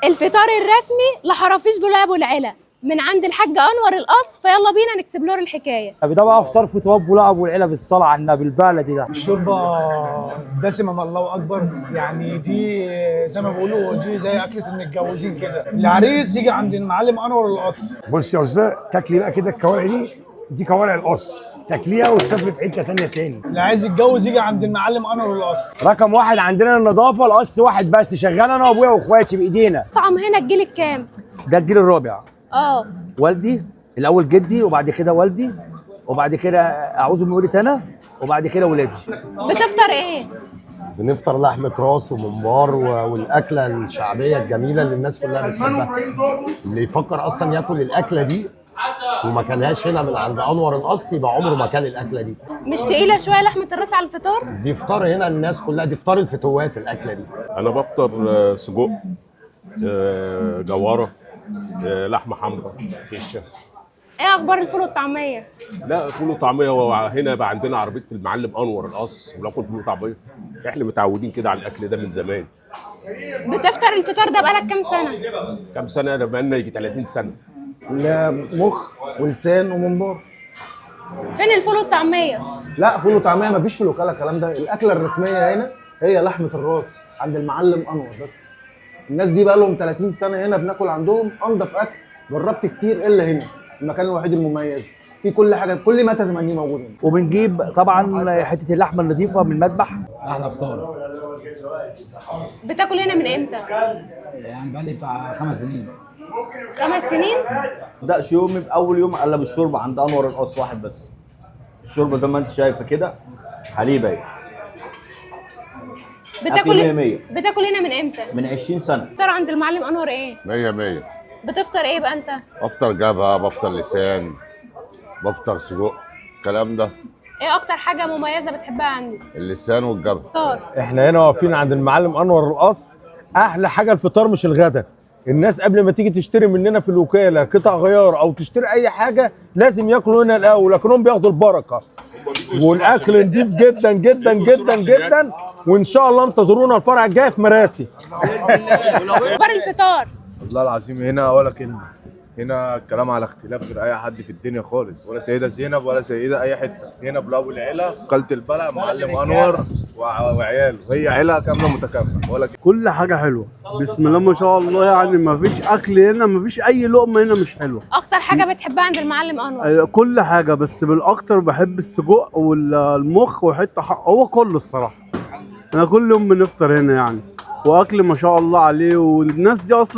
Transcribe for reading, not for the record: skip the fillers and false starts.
الفطار الرسمي لحرافيش بولا ابو العلا من عند الحاج انور القص، فيلا بينا نكسبلور الحكايه. ده بقى افطار في تواب ولا ابو العلا بالصلاه على النبي البلدي ده. الشوربه دسمه ما الله اكبر، يعني دي زي ما بيقولوا دي زي اكله المتجوزين كده. العريس يجي عند المعلم انور القص. بص يا استاذ، تاكلي بقى كده الكوارع دي كوارع القص، تاكليها وتسافري في حته ثانيه تاني. اللي عايز يتجوز يجي عند المعلم انور القص. رقم واحد عندنا النظافه، القص واحد بس شغال انا وابويا واخواتي بايدينا. طعم هنا الجيل الكام؟ ده الجيل الرابع. اه والدي الاول، جدي، وبعد كده والدي، وبعد كده اعوذ من ولدي انا، وبعد كده ولادي. بتفطر ايه؟ بنفطر لحمة راس وممبار والأكلة الشعبية الجميلة اللي الناس كلها بتحبها. اللي يفكر أصلا ياكل الأكلة دي وما كلهاش هنا من عند أنور القص يبقى عمره ما كل الأكلة دي. مش تقيله شويه لحمه الراس على الفطار؟ دي فطار هنا الناس كلها، دي فطار الفتوات الأكلة دي. انا بفطر سجق، جواره، لحمه حمراء، فشه. ايه اخبار الفول والطعميه؟ لا، فول وطعميه. هنا بقى عندنا عربيه المعلم انور القص وناكل فول وطعميه. احنا متعودين كده على الاكل ده من زمان. بتفطر الفطار ده بقالك كام سنه؟ كام سنه؟ ده بقالنا يجي 30 سنه. مخ ولسان وممبار. فين الفول والطعميه؟ لا، فول وطعميه مفيش في الوكاله الكلام ده. الاكله الرسميه هنا هي لحمه الراس عند المعلم انور بس. الناس دي بقى لهم 30 سنه هنا بناكل عندهم انضف اكل. جربت كتير الا هنا، المكان الوحيد المميز في كل حاجه، كل ما تتمنيه موجود هنا. وبنجيب طبعا حته اللحمه النظيفه من المذبح. احلى فطار. بتاكل هنا من امتى؟ يعني بقالي بتاع 5 سنين. 5 سنين؟ بدأش يومي بأول يوم قلب الشوربة عند أنور القص واحد بس. الشوربة زي ما أنت شايفة كده حليب أهي. بتاكل هنا من امتى؟ من 20 سنة. بتفطر عند المعلم انور ايه؟ 100. بتفطر ايه بقى انت؟ بفطر جبهه، بفطر لسان، بفطر سجق، الكلام ده. ايه اكتر حاجه مميزه بتحبها عنده؟ اللسان والجبهه. فطار. احنا هنا واقفين عند المعلم انور القص. احلى حاجه الفطار مش الغدا. الناس قبل ما تيجي تشتري مننا في الوكاله قطع غيار او تشتري اي حاجه لازم ياكلوا هنا الاول، لكنهم بياخدوا البركه. والاكل نضيف جدا جدا جدا جدا، وان شاء الله انتظرونا الفرع الجاي في مراسي. اخبار الفطار؟ والله العظيم هنا ولا كلمه. هنا الكلام على اختلاف غير اي حد في الدنيا خالص، ولا سيده زينب ولا سيده اي حته. هنا بلابو العيله، قلت البلع، معلم انور وعياله، هي عيله كامله متكامله. ولا كل حاجه حلوه بسم الله ما شاء الله. يعني ما فيش اكل هنا، ما فيش اي لقمه هنا مش حلوه. اكتر حاجه بتحبها عند المعلم انور؟ كل حاجه، بس بالاكتر بحب السجق والمخ وحته هو كله الصراحه. انا كل يوم بنفطر هنا يعني، واكل ما شاء الله عليه، والناس دي اصلا